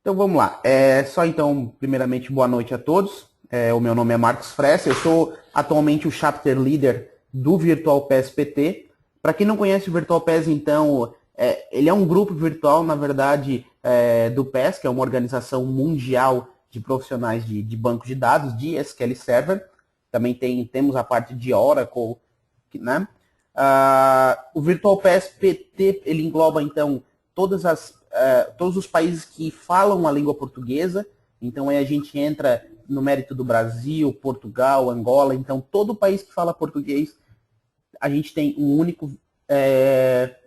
Então vamos lá. Só então, primeiramente, boa noite a todos. O meu nome é Marcos Fressa, eu sou atualmente o Chapter Leader do Virtual PES PT. Para quem não conhece o Virtual PES, então, ele é um grupo virtual, na verdade, do PES, que é uma organização mundial de profissionais de banco de dados, de SQL Server. Também temos a parte de Oracle, né? O Virtual PES PT, ele engloba, então, todos os países que falam a língua portuguesa. Então, aí a gente entra no mérito do Brasil, Portugal, Angola. Então, todo país que fala português, a gente tem um único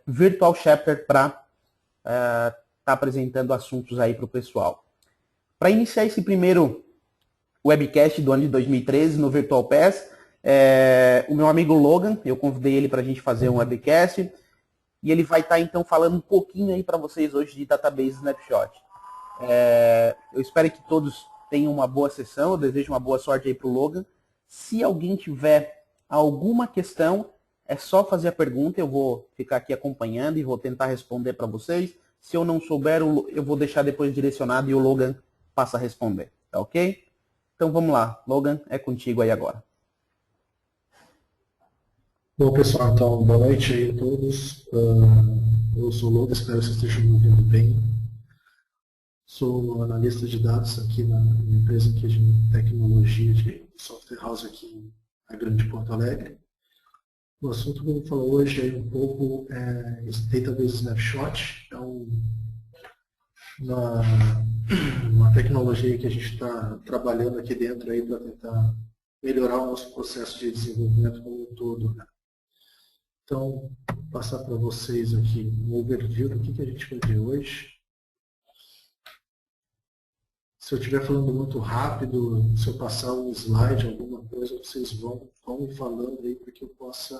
Virtual Chapter para tá apresentando assuntos aí para o pessoal. Para iniciar esse primeiro webcast do ano de 2013 no Virtual PES, o meu amigo Logan, eu convidei ele para a gente fazer um webcast, e ele vai estar então falando um pouquinho aí para vocês hoje de Database Snapshot. Eu espero que todos tenham uma boa sessão, eu desejo uma boa sorte aí para o Logan. Se alguém tiver alguma questão, é só fazer a pergunta, eu vou ficar aqui acompanhando e vou tentar responder para vocês. Se eu não souber, eu vou deixar depois direcionado e o Logan passa a responder, tá ok? Então vamos lá, Logan, é contigo aí agora. Bom, pessoal, então, boa noite aí a todos. Eu sou o Logan, espero que vocês estejam me ouvindo bem. Sou analista de dados aqui na empresa aqui de tecnologia de software house aqui na Grande Porto Alegre. O assunto que eu vou falar hoje é um pouco Database Snapshot. É uma tecnologia que a gente está trabalhando aqui dentro aí para tentar melhorar o nosso processo de desenvolvimento como um todo, né? Então, vou passar para vocês aqui um overview do que a gente vai ver hoje. Se eu estiver falando muito rápido, se eu passar um slide, alguma coisa, vocês vão me falando aí para que eu possa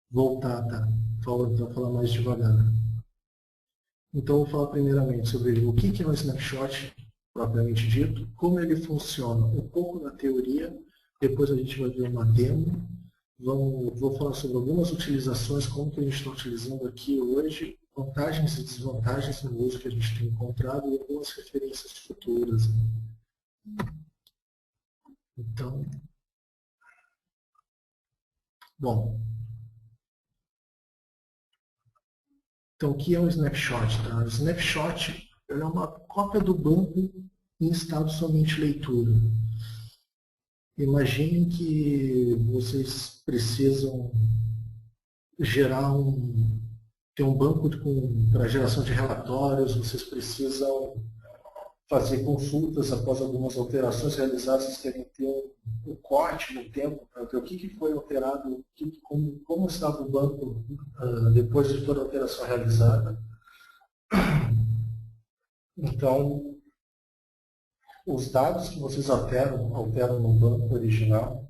voltar, tá? Então, falar mais devagar. Então, eu vou falar primeiramente sobre o que é um snapshot, propriamente dito, como ele funciona, um pouco na teoria, depois a gente vai ver uma demo. Vou falar sobre algumas utilizações, como que a gente está utilizando aqui hoje, vantagens e desvantagens no uso que a gente tem encontrado e algumas referências futuras. Então, bom. Então, o que é um snapshot? Tá? O snapshot é uma cópia do banco em estado somente leitura. Imaginem que vocês precisam ter um banco para geração de relatórios, vocês precisam fazer consultas após algumas alterações realizadas, vocês querem ter um corte no tempo para ver o que foi alterado, como estava o banco depois de toda a alteração realizada. Então, os dados que vocês alteram no banco original,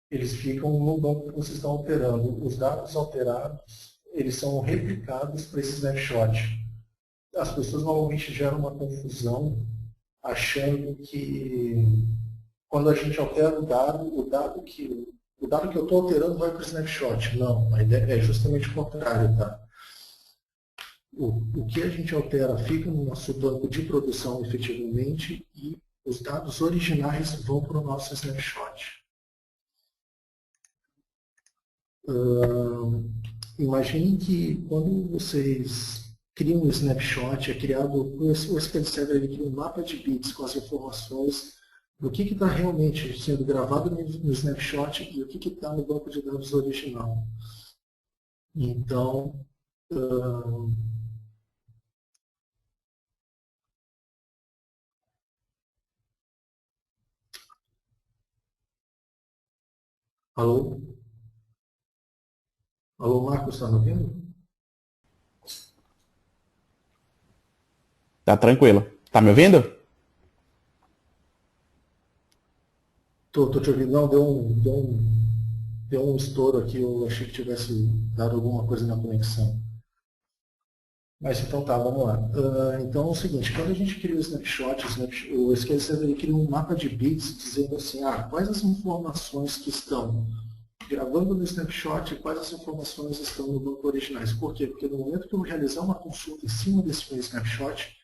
eles ficam no banco que vocês estão alterando. Os dados alterados, eles são replicados para esse snapshot. As pessoas normalmente geram uma confusão achando que quando a gente altera o dado que eu estou alterando vai para o snapshot. Não, a ideia é justamente o contrário, tá? O que a gente altera fica no nosso banco de produção efetivamente e os dados originais vão para o nosso snapshot. Imaginem que quando vocês criam um snapshot, o SQL Server ele cria um mapa de bits com as informações do que está realmente sendo gravado no snapshot e o que está no banco de dados original. Então, alô? Alô, Marcos, está me ouvindo? Tá tranquilo. Tá me ouvindo? Tô te ouvindo. Não, deu um estouro aqui, eu achei que tivesse dado alguma coisa na conexão. Mas então tá, vamos lá. Então é o seguinte, quando a gente cria o snapshot, o SQL Server cria um mapa de bits dizendo assim, quais as informações que estão gravando no snapshot e quais as informações estão no banco originais. Por quê? Porque no momento que eu realizar uma consulta em cima desse meu snapshot,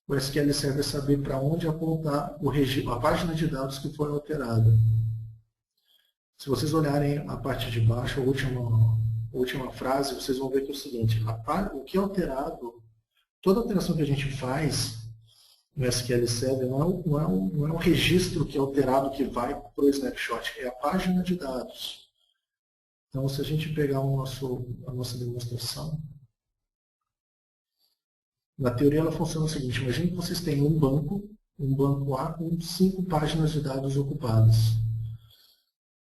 o SQL Server saber para onde apontar a página de dados que foi alterada. Se vocês olharem a parte de baixo, a última frase, vocês vão ver que é o seguinte, o que é alterado, toda alteração que a gente faz no SQL Server não é um registro que é alterado que vai para o snapshot, é a página de dados. Então, se a gente pegar a nossa demonstração, na teoria ela funciona o seguinte, imagine que vocês têm um banco A com 5 páginas de dados ocupadas.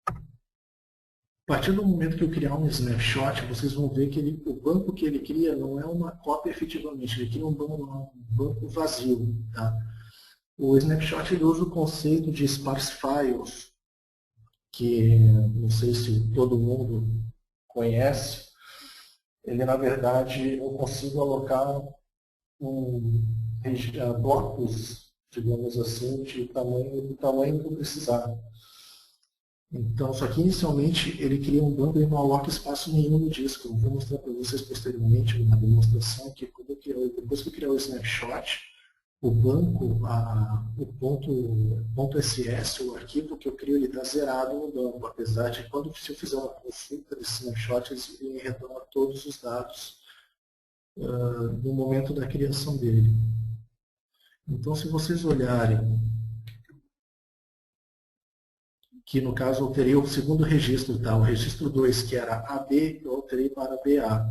A partir do momento que eu criar um snapshot, vocês vão ver que o banco que ele cria não é uma cópia efetivamente, ele cria um banco vazio. Tá? O snapshot ele usa o conceito de sparse files, que não sei se todo mundo conhece. Ele, na verdade, eu consigo alocar blocos, digamos assim, do tamanho que eu precisar. Então, só que inicialmente ele cria um banco e não aloca espaço nenhum no disco. Eu vou mostrar para vocês posteriormente na demonstração que depois que eu criar o snapshot, o banco, o ponto .ss, o arquivo que eu crio, ele está zerado no banco, apesar de se eu fizer uma consulta desse snapshot, ele retorna todos os dados no momento da criação dele. Então, se vocês olharem, que no caso eu alterei o segundo registro, tá? O registro 2, que era AB, eu alterei para BA.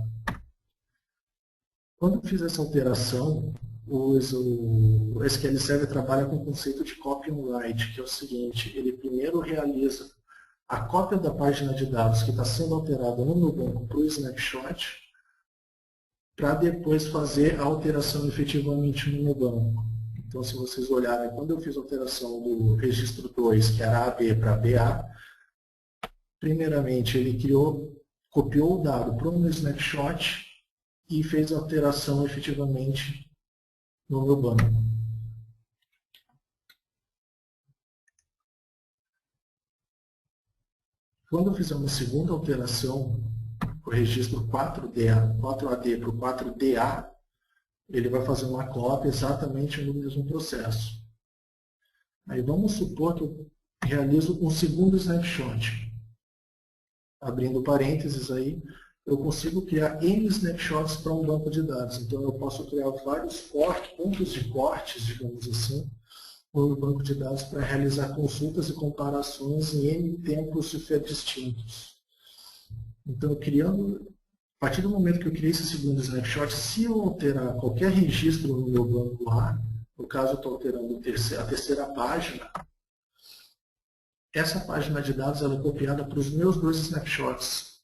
Quando eu fiz essa alteração, o SQL Server trabalha com o conceito de copy and write, que é o seguinte, ele primeiro realiza a cópia da página de dados que está sendo alterada no meu banco para o snapshot, para depois fazer a alteração efetivamente no meu banco. Então, se vocês olharem, quando eu fiz a alteração do registro 2, que era AB para BA, primeiramente ele copiou o dado para o meu snapshot e fez a alteração efetivamente no meu banco. Quando eu fizer uma segunda alteração, o registro 4AD para o 4DA, ele vai fazer uma cópia exatamente no mesmo processo. Aí vamos supor que eu realizo um segundo snapshot. Abrindo parênteses aí, eu consigo criar N snapshots para um banco de dados. Então eu posso criar vários pontos de cortes, digamos assim, no banco de dados para realizar consultas e comparações em N tempos distintos. Então, a partir do momento que eu criei esse segundo snapshot, se eu alterar qualquer registro no meu banco A, no caso eu estou alterando a terceira página, essa página de dados ela é copiada para os meus 2 snapshots.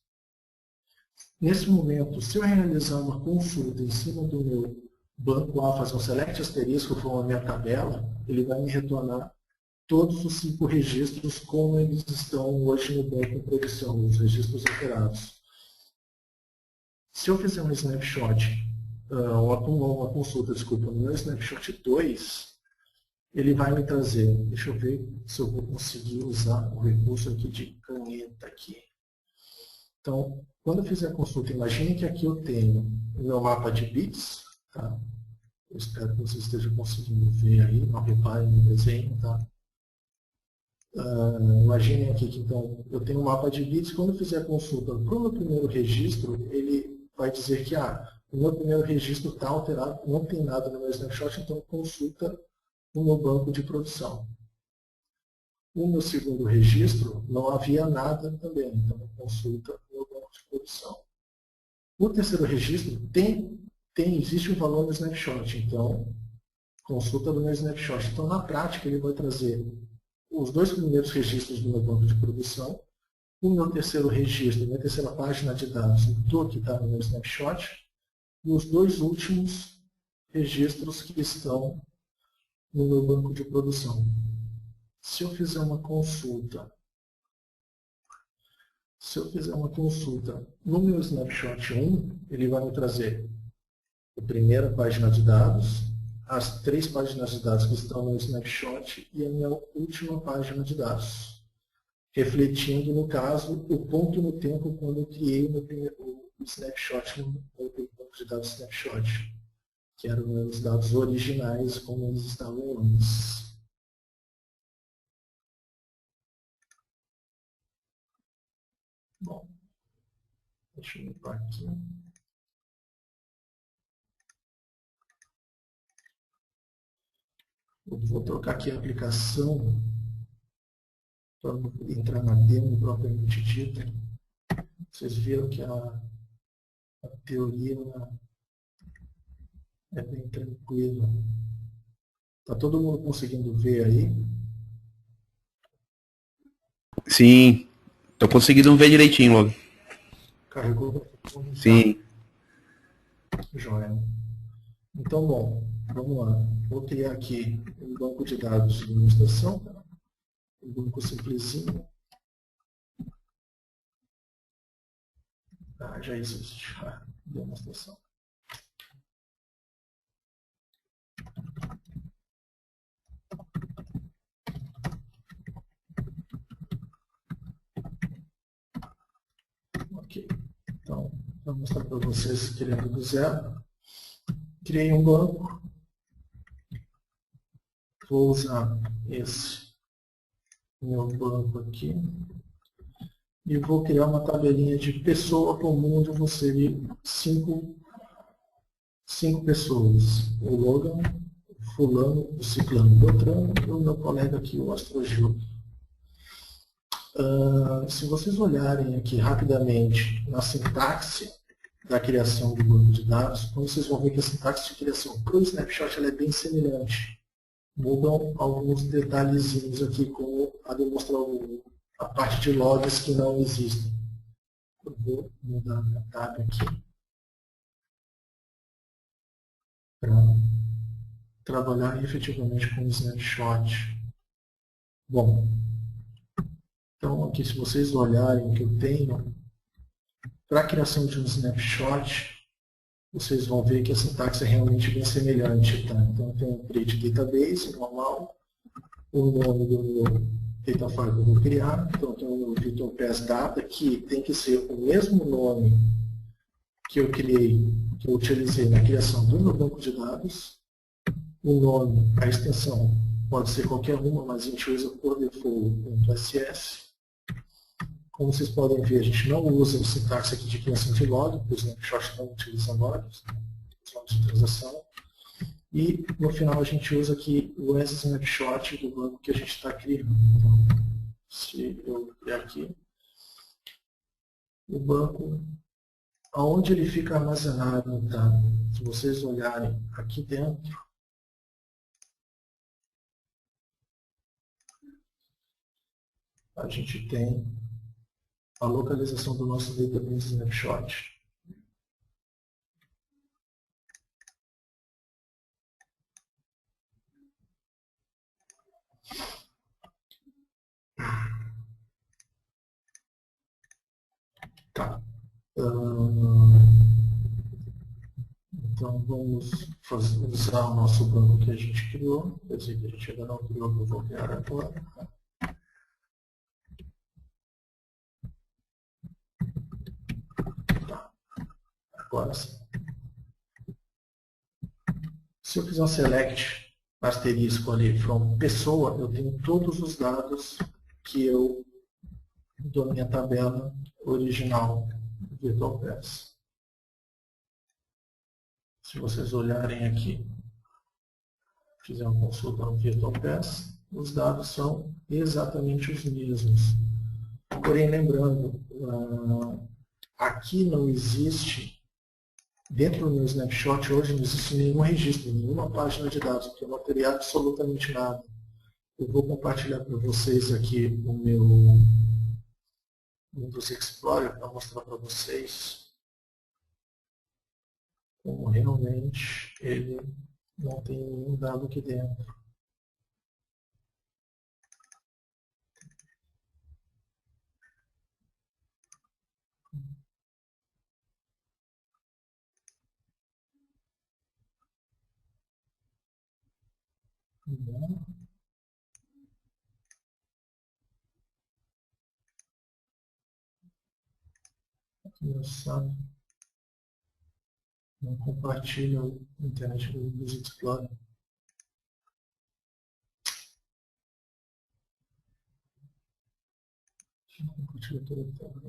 Nesse momento, se eu realizar uma consulta em cima do meu banco A, fazer um select asterisco, for a minha tabela, ele vai me retornar todos os 5 registros como eles estão hoje no banco em produção, os registros alterados. Se eu fizer um snapshot, uma consulta, desculpa, no meu snapshot 2, ele vai me trazer, deixa eu ver se eu vou conseguir usar o recurso aqui de caneta aqui. Então, quando eu fizer a consulta, imagine que aqui eu tenho o meu mapa de bits, tá? Eu espero que vocês estejam conseguindo ver aí, não reparem no desenho, tá? Imaginem aqui que então, eu tenho um mapa de bits, quando eu fizer a consulta para o meu primeiro registro, ele vai dizer que o meu primeiro registro está alterado, não tem nada no meu snapshot, então consulta no meu banco de produção. No meu segundo registro, não havia nada também, então consulta no meu banco de produção. No terceiro registro, existe um valor no snapshot, então consulta no meu snapshot. Então, na prática, ele vai trazer os 2 primeiros registros do meu banco de produção, o meu terceiro registro, minha terceira página de dados do que está no meu snapshot, e os 2 últimos registros que estão no meu banco de produção. Se eu fizer uma consulta, no meu snapshot 1, ele vai me trazer a primeira página de dados, as 3 páginas de dados que estão no snapshot e a minha última página de dados, refletindo, no caso, o ponto no tempo quando eu criei o snapshot no banco de dados snapshot. que eram os dados originais como eles estavam antes. Bom, deixa eu limpar aqui. Eu vou trocar aqui a aplicação para entrar na demo propriamente dita. Vocês viram que a teoria é bem tranquila. Está todo mundo conseguindo ver aí? Sim, tô conseguindo ver direitinho logo. Carregou? Sim. Joia. Então, bom, vamos lá. Vou criar aqui um banco de dados de demonstração, um banco simplesinho. Ah, já existe a demonstração. Ok. Então, vou mostrar para vocês criando do zero. Criei um banco. Vou usar esse meu banco aqui. E vou criar uma tabelinha de pessoa comum, onde eu vou ser cinco pessoas. O Logan, o fulano, o ciclano, o Beltrano e o meu colega aqui, o Astrogil. Se vocês olharem aqui rapidamente na sintaxe da criação do banco de dados, então vocês vão ver que a sintaxe de criação para o snapshot ela é bem semelhante. Mudam alguns detalhezinhos aqui, como a demonstrar a parte de logs que não existem. Eu vou mudar a tab aqui para trabalhar efetivamente com o snapshot. Bom, então aqui se vocês olharem o que eu tenho, para a criação de um snapshot, vocês vão ver que a sintaxe é realmente bem semelhante. Tá? Então eu tenho um create database normal, o nome do meu datafile que eu vou criar, então eu tenho o Virtual Pass Data, que tem que ser o mesmo nome que eu criei, que eu utilizei na criação do meu banco de dados. O nome, a extensão, pode ser qualquer uma, mas a gente usa por default .ss. Como vocês podem ver, a gente não usa o sintaxe aqui de criação de log, porque o snapshot não utiliza logs, os logs de transação. E no final a gente usa aqui o snapshot do banco que a gente está criando. Então, se eu criar aqui o banco, aonde ele fica armazenado, tá? Se vocês olharem aqui dentro, a gente tem a localização do nosso database snapshot. Tá. Então vamos usar o nosso banco que a gente criou. Quer dizer, que a gente ainda não criou, que eu vou criar agora. Tá. Agora sim. Se eu fizer um select asterisco ali from pessoa, eu tenho todos os dados que eu dou na minha tabela original VirtualPass. Se vocês olharem aqui, fizer uma consulta no VirtualPass, os dados são exatamente os mesmos. Porém, lembrando, aqui não existe, dentro do meu snapshot hoje não existe nenhum registro, nenhuma página de dados, porque eu não teria absolutamente nada. Eu vou compartilhar para vocês aqui o meu Windows Explorer para mostrar para vocês como realmente ele não tem nenhum dado aqui dentro. Aqui no site. Não compartilha a internet do Explorer. Não compartilha toda a tela.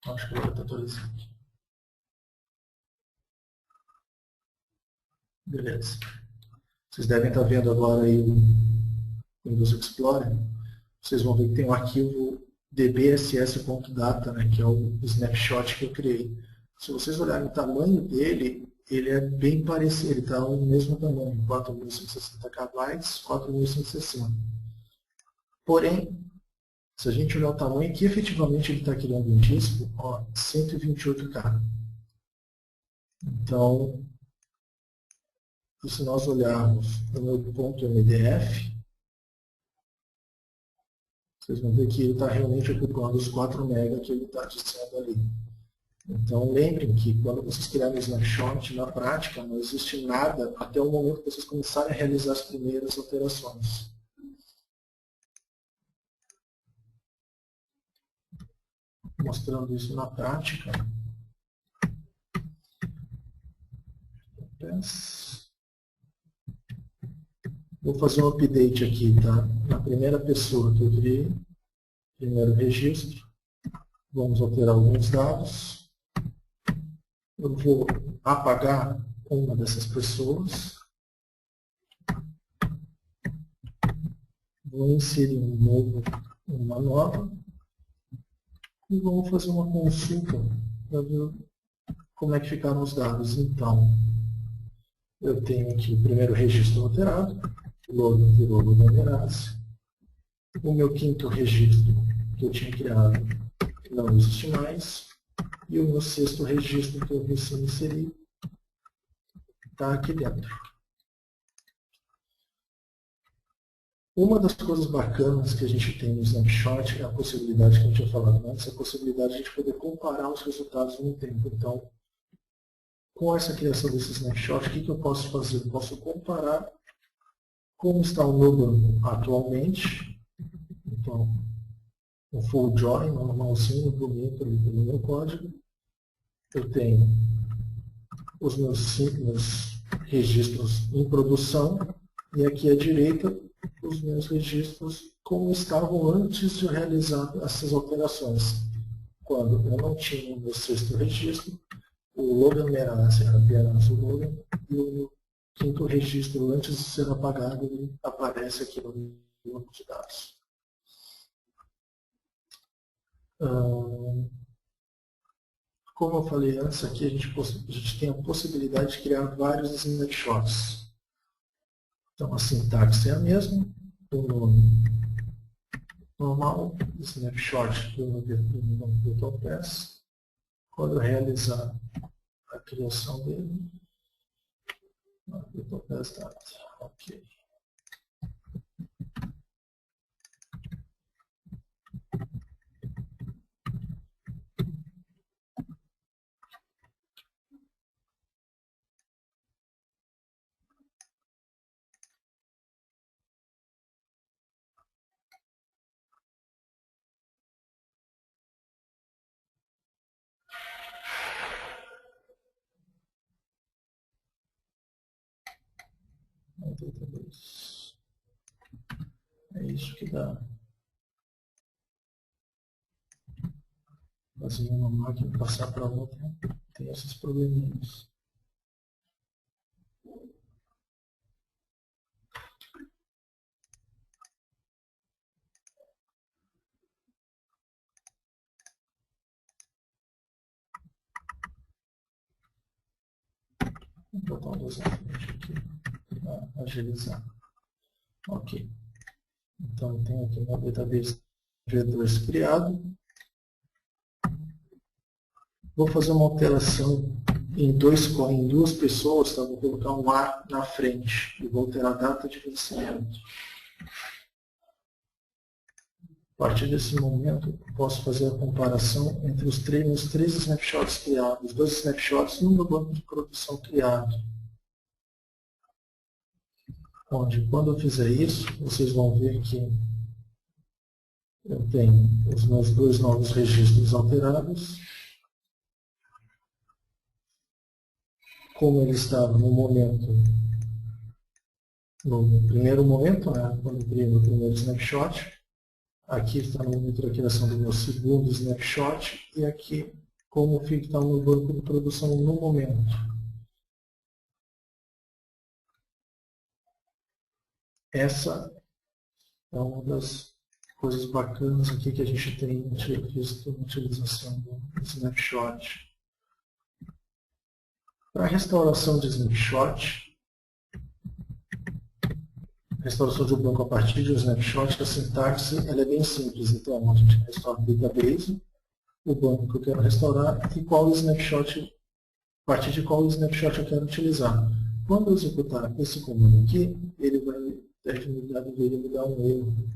Acho que agora está atualizando. Beleza. Vocês devem estar vendo agora aí o Windows Explorer. Vocês vão ver que tem um arquivo dbss.data, né, que é o snapshot que eu criei. Se vocês olharem o tamanho dele, ele é bem parecido, ele está no mesmo tamanho, 4.160 KB, 4.160. Porém, se a gente olhar o tamanho que efetivamente ele está criando um disco, ó, 128K. Então, se nós olharmos o meu ponto .mdf, vocês vão ver que ele está realmente ocupando os 4 MB que ele está dizendo ali. Então, lembrem que quando vocês criarem um snapshot, na prática, não existe nada até o momento que vocês começarem a realizar as primeiras alterações. Mostrando isso na prática. Vou fazer um update aqui, tá? Na primeira pessoa que eu criei, primeiro registro. Vamos alterar alguns dados. Eu vou apagar uma dessas pessoas. Vou inserir uma nova. E vamos fazer uma consulta para ver como é que ficaram os dados. Então, eu tenho aqui o primeiro registro alterado. O logo virou Logamerase. O meu quinto registro que eu tinha criado não existe mais. E o meu sexto registro que eu recém inseri está aqui dentro. Uma das coisas bacanas que a gente tem no Snapshot é a possibilidade que a gente tinha falado antes, a possibilidade de a gente poder comparar os resultados no tempo. Então, com essa criação desse Snapshot, o que eu posso fazer? Eu posso comparar como está o meu banco atualmente. Então, um full join, normalzinho, bonito ali pelo meu código. Eu tenho os meus registros em produção e aqui à direita os meus registros como estavam antes de eu realizar essas alterações. Quando eu não tinha o meu sexto registro, o Logamerase era apenas o Logan e o quinto registro, antes de ser apagado, ele aparece aqui no banco de dados. Como eu falei antes, aqui a gente tem a possibilidade de criar vários snapshots. Então a sintaxe é a mesma, o nome normal, snapshot do VirtualPass. Quando eu realizar a criação dele, VirtualPass data, ok. É isso que dá. Fazer uma máquina passar para outra, tem esses probleminhas. Vou botar um aqui para agilizar. Ok. Então, tenho aqui uma database V2 criado. Vou fazer uma alteração em duas pessoas, tá? Vou colocar um A na frente e vou alterar a data de vencimento. A partir desse momento, eu posso fazer a comparação entre os três snapshots criados, os dois snapshots no meu banco de produção criado. Onde, quando eu fizer isso, vocês vão ver que eu tenho os meus dois novos registros alterados. como ele estava no momento, no primeiro momento, né, quando eu criei o meu primeiro snapshot. Aqui está no momento da criação do meu segundo snapshot e aqui como está no banco de produção no momento. Essa é uma das coisas bacanas aqui que a gente tem visto na utilização do snapshot. Para a restauração de snapshot, restauração de um banco a partir de um snapshot, a sintaxe ela é bem simples. Então, a gente restaura o database, o banco que eu quero restaurar e qual snapshot, a partir de qual snapshot eu quero utilizar. Quando eu executar esse comando aqui, ele vai me dar um erro.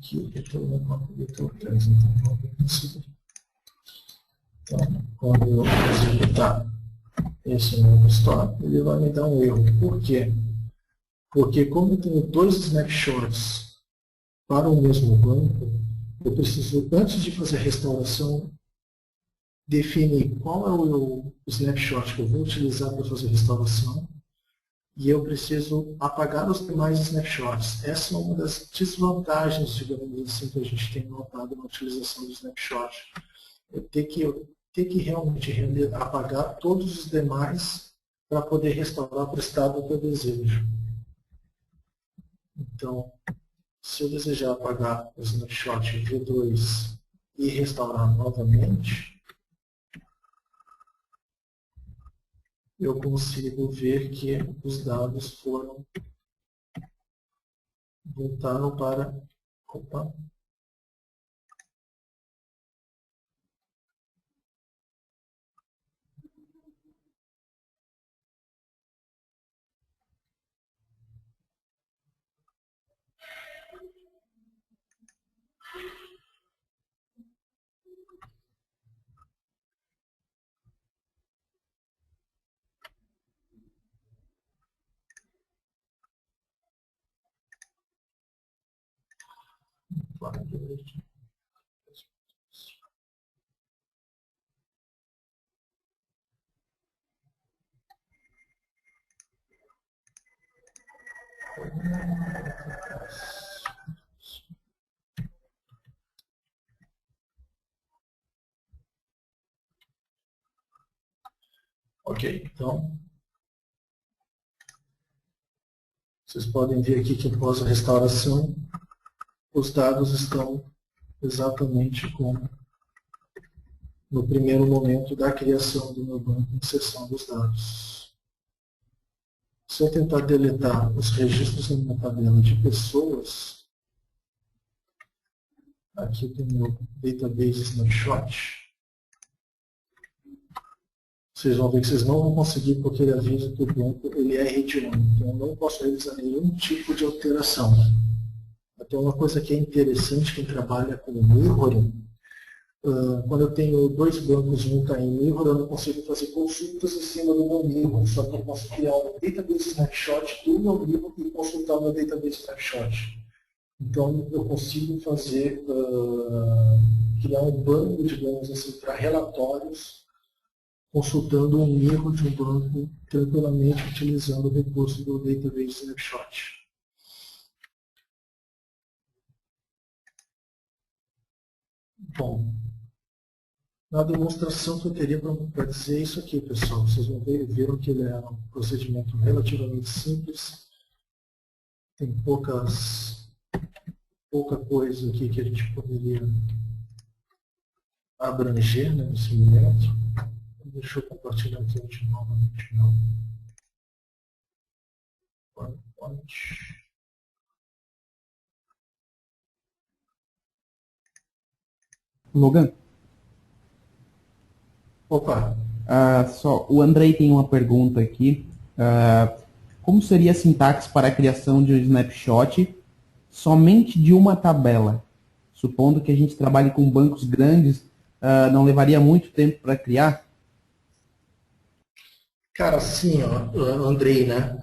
Aqui eu 3, então, quando eu executar esse novo store, ele vai me dar um erro. Por quê? Porque como eu tenho dois snapshots para o mesmo banco, eu preciso, antes de fazer a restauração, definir qual é o snapshot que eu vou utilizar para fazer a restauração e eu preciso apagar os demais snapshots. Essa é uma das desvantagens, digamos assim, que a gente tem notado na utilização do snapshot. Eu ter que realmente apagar todos os demais para poder restaurar para o estado que eu desejo. Então, se eu desejar apagar o snapshot V2 e restaurar novamente, eu consigo ver que os dados voltaram para... Opa! Ok, então, vocês podem ver aqui que após a restauração, os dados estão exatamente como no primeiro momento da criação do meu banco de inserção dos dados. Se eu tentar deletar os registros na minha tabela de pessoas, aqui tem o meu database snapshot, vocês vão ver que vocês não vão conseguir porque ele avisa que o banco ele é READ-ONLY, então eu não posso realizar nenhum tipo de alteração. Até uma coisa que é interessante, quem trabalha com mirroring, quando eu tenho dois bancos e um está em mirror, eu não consigo fazer consultas em cima do meu mirror, só que eu posso criar um database snapshot do meu mirror e consultar o meu database snapshot. Então eu consigo fazer, criar um banco, digamos assim, para relatórios, consultando um mirror de um banco tranquilamente utilizando o recurso do database snapshot. Bom, na demonstração que eu teria para dizer isso aqui, pessoal, vocês vão ver, viram que ele é um procedimento relativamente simples, tem pouca coisa aqui que a gente poderia abranger, né, nesse momento. Deixa eu compartilhar aqui de novamente meu PowerPoint. Logan? Opa! O Andrei tem uma pergunta aqui. Como seria a sintaxe para a criação de um snapshot somente de uma tabela? Supondo que a gente trabalhe com bancos grandes, não levaria muito tempo para criar? Cara, assim, ó, Andrei, né?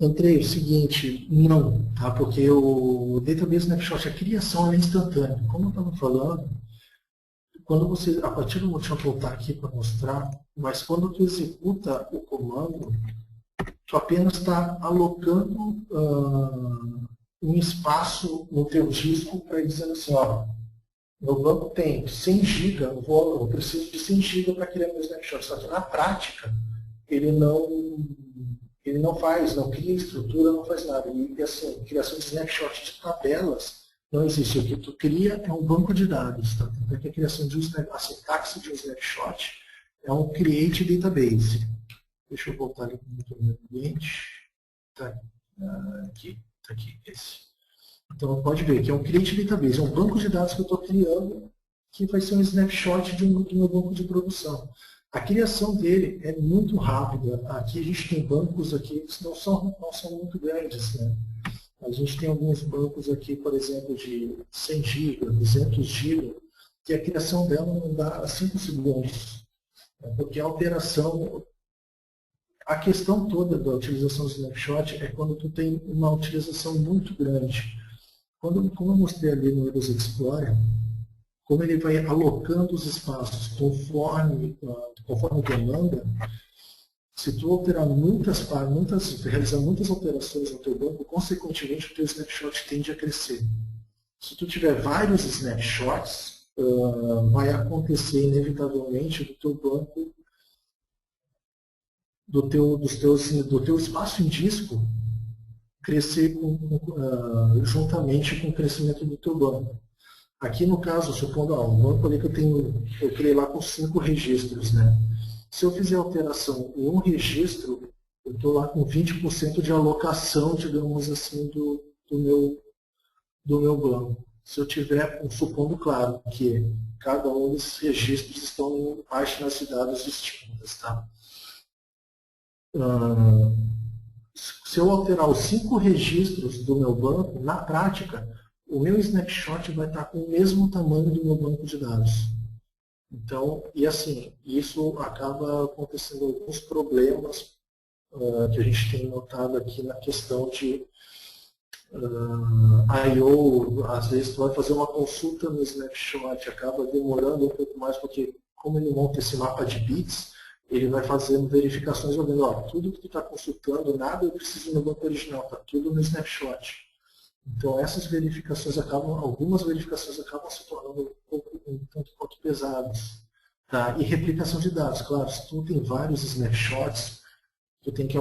Andrei, é o seguinte, não, tá? Porque o Database Snapshot, a criação ela é instantânea. Como eu estava falando, quando você, a partir do momento, deixa eu voltar aqui para mostrar, mas quando tu executa o comando, tu apenas está alocando um espaço no teu disco para dizer assim, ó, meu banco tem 100 GB, eu preciso de 100 GB para criar meu snapshot. Só que na prática, ele não, ele não faz, não cria estrutura, não faz nada. E assim, criação de snapshot de tabelas não existe. O que tu cria é um banco de dados. Tá? Porque a criação de a sintaxe de um snapshot é um create database. Deixa eu voltar ali para o meu ambiente. Tá aqui, tá aqui, esse. Então, pode ver que é um create database, é um banco de dados que eu estou criando, que vai ser um snapshot do meu banco de produção. A criação dele é muito rápida. Aqui a gente tem bancos aqui que não são muito grandes. Né? A gente tem alguns bancos aqui, por exemplo, de 100 GB, 200 GB, que a criação dela não dá 5 segundos. Né? Porque a alteração, a questão toda da utilização do snapshot é quando tu tem uma utilização muito grande. Como eu mostrei ali no Windows Explorer, como ele vai alocando os espaços conforme demanda, se tu alterar realizar muitas alterações no teu banco, consequentemente o teu snapshot tende a crescer. Se tu tiver vários snapshots, vai acontecer inevitavelmente do teu banco, do teu espaço em disco, crescer juntamente com o crescimento do teu banco. Aqui no caso, supondo, um banco ali que eu criei lá com 5 registros, né? Se eu fizer alteração em um registro, eu estou lá com 20% de alocação, digamos assim, do meu banco. Se eu tiver, supondo, claro, que cada um desses registros estão em páginas de dados distintas, tá? Se eu alterar os 5 registros do meu banco, na prática, o meu snapshot vai estar com o mesmo tamanho do meu banco de dados. Então, e assim, isso acaba acontecendo alguns problemas que a gente tem notado aqui na questão de I/O. Às vezes tu vai fazer uma consulta no snapshot, acaba demorando um pouco mais, porque como ele monta esse mapa de bits, ele vai fazendo verificações, olhando, ó, tudo que tu está consultando, nada eu preciso no banco original, está tudo no snapshot. Então essas verificações algumas verificações acabam se tornando um tanto quanto pesadas. Tá? E replicação de dados, claro, se tu tem vários snapshots, tu tem que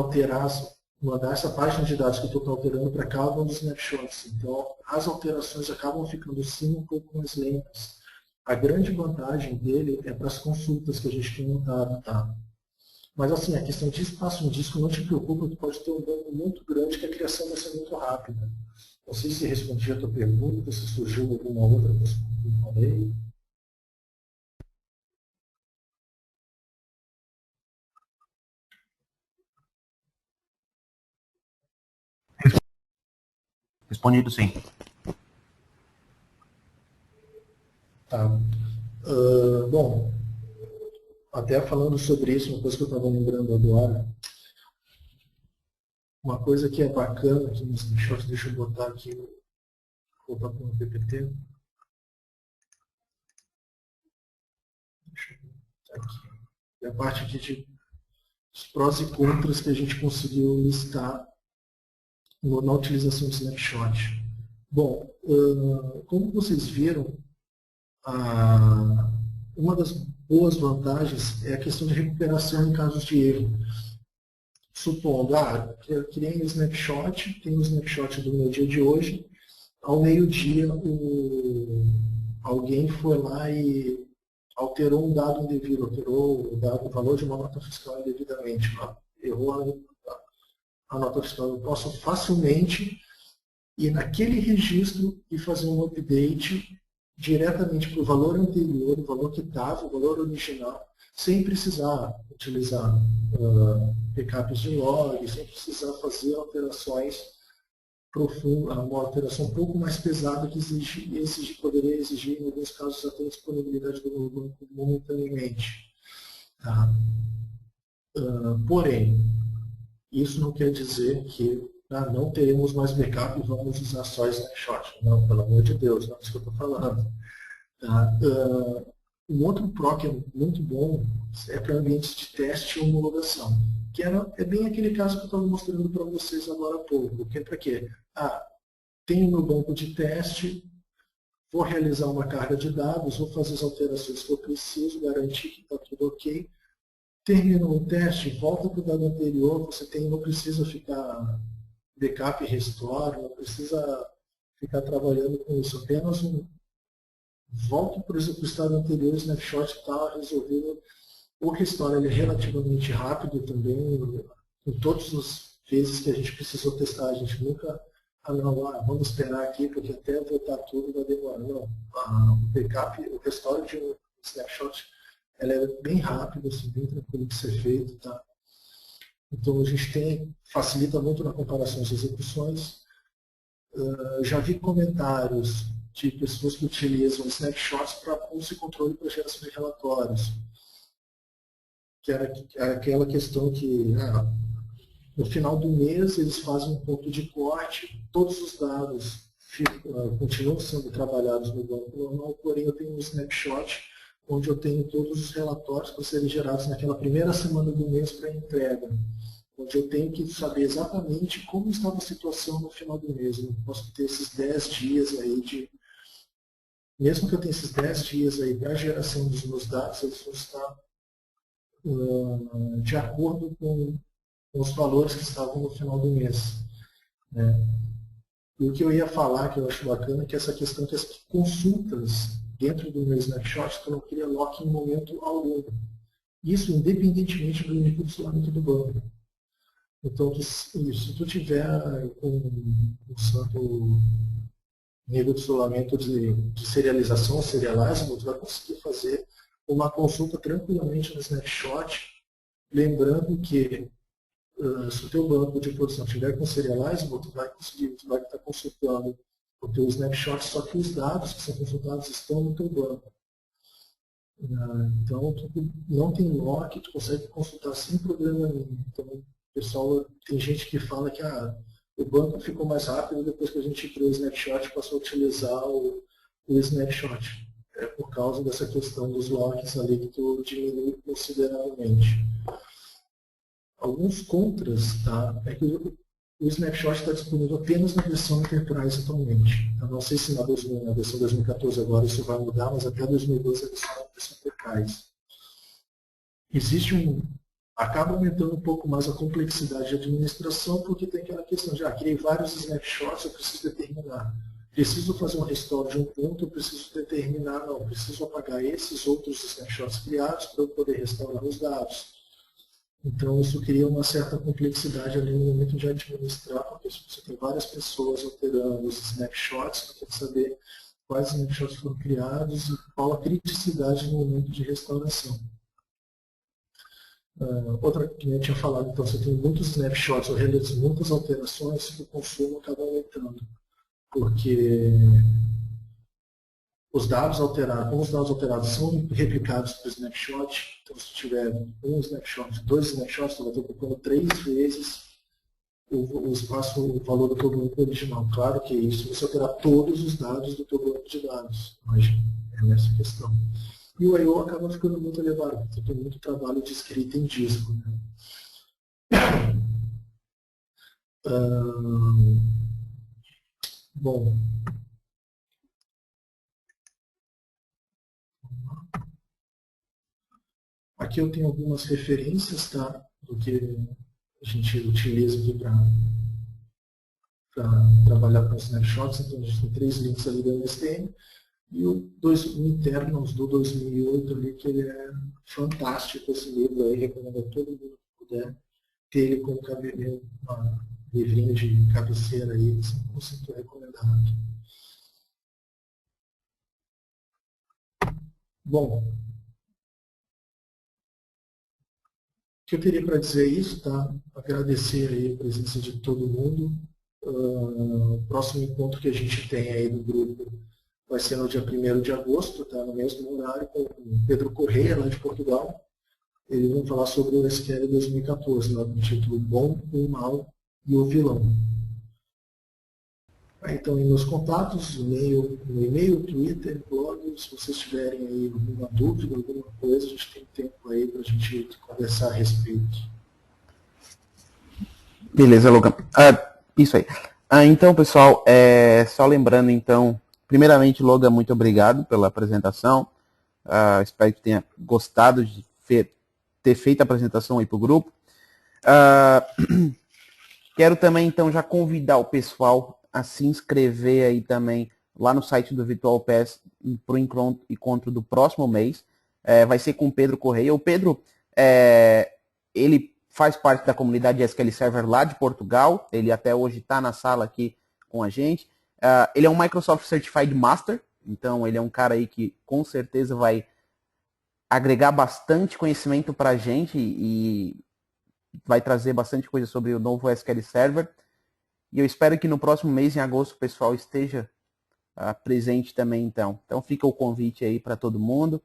mandar essa página de dados que tu está alterando para cada um dos snapshots. Então as alterações acabam ficando sim um pouco mais lentas. A grande vantagem dele é para as consultas que a gente tem notado, tá? Mas assim, a questão de espaço no disco, não te preocupa, tu pode ter um banco muito grande que a criação vai ser muito rápida. Não sei se respondi a tua pergunta, se surgiu alguma outra coisa que eu falei. Respondido sim. Tá. Bom, até falando sobre isso, uma coisa que eu estava lembrando agora, uma coisa que é bacana aqui nos snapshots, deixa eu botar aqui, voltar para o PPT. Deixa eu botar aqui. É a parte aqui de os prós e contras que a gente conseguiu listar na utilização de snapshot. Bom, como vocês viram, uma das boas vantagens é a questão de recuperação em casos de erro. Supondo, eu criei um snapshot, tenho um snapshot do meu dia de hoje, ao meio-dia alguém foi lá e alterou um dado indevido, alterou o valor de uma nota fiscal indevidamente, errou a nota fiscal. Eu posso facilmente ir naquele registro e fazer um update diretamente para o valor anterior, o valor que estava, o valor original, sem precisar utilizar backups de log, sem precisar fazer alterações profundas, uma alteração um pouco mais pesada que poderia exigir, em alguns casos, até a disponibilidade do banco momentaneamente. Tá? Porém, isso não quer dizer que não teremos mais backup e vamos usar só snapshot. Não, pelo amor de Deus, não é isso que eu estou falando. Tá? Um outro PROC é muito bom é para ambientes de teste e homologação, que é bem aquele caso que eu estava mostrando para vocês agora há pouco. Que é para quê? Tenho meu banco de teste, vou realizar uma carga de dados, vou fazer as alterações que eu preciso, garantir que está tudo ok. Terminou o teste, volta para o dado anterior, não precisa ficar backup e restore, não precisa ficar trabalhando com isso, apenas volta para o estado anterior, o snapshot está resolvido. O restore ele é relativamente rápido também, em todas as vezes que a gente precisou testar, a gente nunca, vamos esperar aqui, porque até voltar tudo vai demorar. Não, o backup, o restore de um snapshot, ela é bem rápida, assim, bem tranquilo de ser feito. Tá? Então a gente facilita muito na comparação das execuções. Já vi comentários de pessoas que utilizam snapshots para pulso e controle para geração de relatórios. Que era aquela questão que no final do mês eles fazem um ponto de corte, todos os dados continuam sendo trabalhados no banco normal, porém eu tenho um snapshot onde eu tenho todos os relatórios para serem gerados naquela primeira semana do mês para entrega, onde eu tenho que saber exatamente como estava a situação no final do mês. Eu não posso ter esses 10 dias aí mesmo que eu tenha esses 10 dias aí para a geração dos meus dados, eles vão estar de acordo com os valores que estavam no final do mês. Né? E o que eu ia falar, que eu acho bacana, é que essa questão que as consultas dentro do meu snapshot, que eu não queria lock em momento algum. Isso independentemente do nível de isolamento do banco. Então, se tu tiver um santo nível de isolamento de serialização, serializing, tu vai conseguir fazer uma consulta tranquilamente no snapshot, lembrando que se o teu banco de produção estiver com serializing, tu vai estar consultando o teu snapshot, só que os dados que são consultados estão no teu banco. Então, tu não tem lock, tu consegue consultar sem problema nenhum. Então, pessoal, tem gente que fala que o banco ficou mais rápido depois que a gente criou o snapshot e passou a utilizar o snapshot. É por causa dessa questão dos locks ali que tu diminui consideravelmente. Alguns contras, tá? É que o snapshot está disponível apenas na versão Enterprise atualmente. Eu não sei se na versão 2014 agora isso vai mudar, mas até 2012 é só na versão Enterprise. Acaba aumentando um pouco mais a complexidade de administração, porque tem aquela questão de, criei vários snapshots, eu preciso determinar. Preciso fazer um restore de um ponto, eu preciso determinar, não, preciso apagar esses outros snapshots criados para eu poder restaurar os dados. Então, isso cria uma certa complexidade ali no momento de administrar, porque se você tem várias pessoas alterando os snapshots, você tem que saber quais snapshots foram criados e qual a criticidade no momento de restauração. Outra que eu tinha falado, então, você tem muitos snapshots, ou realiza muitas alterações, o consumo acaba aumentando. Porque os dados alterados, como os dados alterados são replicados para o snapshot, então se tiver um snapshot, 2 snapshots, você vai estar ocupando 3 vezes o espaço, o valor do teu banco original. Claro que isso você alterar todos os dados do teu banco de dados. Imagina, é nessa questão. E o I/O acaba ficando muito elevado, porque tem muito trabalho de escrita em disco. Né? Bom, aqui eu tenho algumas referências, tá, do que a gente utiliza aqui para trabalhar com snapshots. Então a gente tem 3 links ali da MSTM e o Internos do 2008 ali, que ele é fantástico esse livro aí, recomendo a todo mundo que puder ter ele como livrinho de cabeceira aí, 100% recomendado. Bom, o que eu teria para dizer é isso, tá? Agradecer aí a presença de todo mundo. O próximo encontro que a gente tem aí do grupo vai ser no dia 1º de agosto, tá? No mesmo horário, com o Pedro Correia, lá de Portugal. eles vão falar sobre o SQL 2014, lá no título Bom, o Mal e o Vilão. Então, em meus contatos, no e-mail, Twitter, blog, se vocês tiverem aí alguma dúvida, alguma coisa, a gente tem tempo aí para a gente conversar a respeito. Beleza, Logan. Isso aí. Então, pessoal, só lembrando, então, primeiramente, Logan, muito obrigado pela apresentação. Espero que tenha gostado de ter feito a apresentação aí para o grupo. Quero também, então, já convidar o pessoal a se inscrever aí também lá no site do Virtual Pass para o encontro do próximo mês. Vai ser com o Pedro Correia. O Pedro, ele faz parte da comunidade SQL Server lá de Portugal. Ele até hoje está na sala aqui com a gente. Ele é um Microsoft Certified Master, então ele é um cara aí que com certeza vai agregar bastante conhecimento para a gente e vai trazer bastante coisa sobre o novo SQL Server. E eu espero que no próximo mês, em agosto, o pessoal esteja presente também, então. Então fica o convite aí para todo mundo.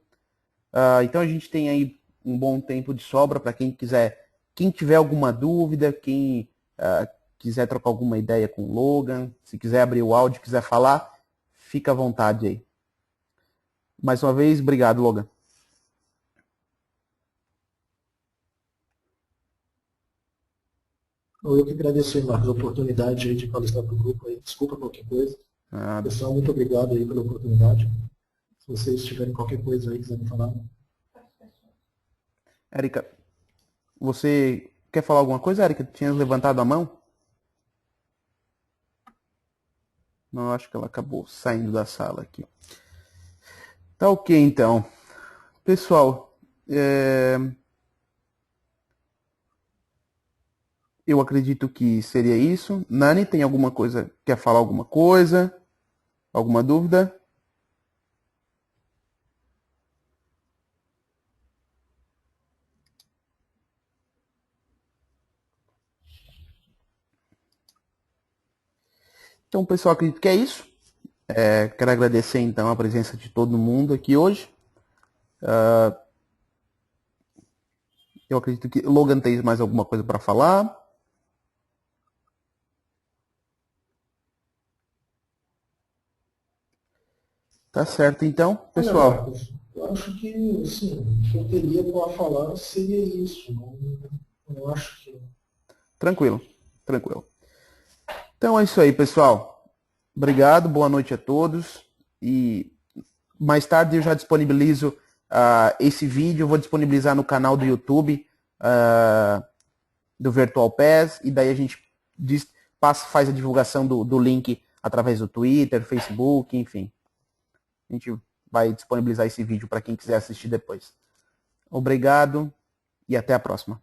Então a gente tem aí um bom tempo de sobra para quem quiser, quem tiver alguma dúvida, quem quiser trocar alguma ideia com o Logan, se quiser abrir o áudio, quiser falar, fica à vontade aí. Mais uma vez, obrigado, Logan. Eu que agradeço aí, Marcos, a oportunidade aí de palestrar para o grupo aí. Desculpa qualquer coisa. Pessoal, muito obrigado aí pela oportunidade. Se vocês tiverem qualquer coisa aí, quiserem falar. Érica, você quer falar alguma coisa, Érica? Tinha levantado a mão? Não, acho que ela acabou saindo da sala aqui. Tá ok, então. Pessoal, eu acredito que seria isso. Nani, tem alguma coisa? Quer falar alguma coisa? Alguma dúvida? Então, pessoal, acredito que é isso. Quero agradecer, então, a presença de todo mundo aqui hoje. Eu acredito que Logan tem mais alguma coisa para falar. Tá certo, então, pessoal. Olha, Marcos, eu acho que, assim, o que eu teria para falar seria isso. Não acho que... Tranquilo, tranquilo. Então é isso aí, pessoal. Obrigado, boa noite a todos. E mais tarde eu já disponibilizo esse vídeo, eu vou disponibilizar no canal do YouTube do Virtual Pass, e daí a gente faz a divulgação do link através do Twitter, Facebook, enfim. A gente vai disponibilizar esse vídeo para quem quiser assistir depois. Obrigado e até a próxima.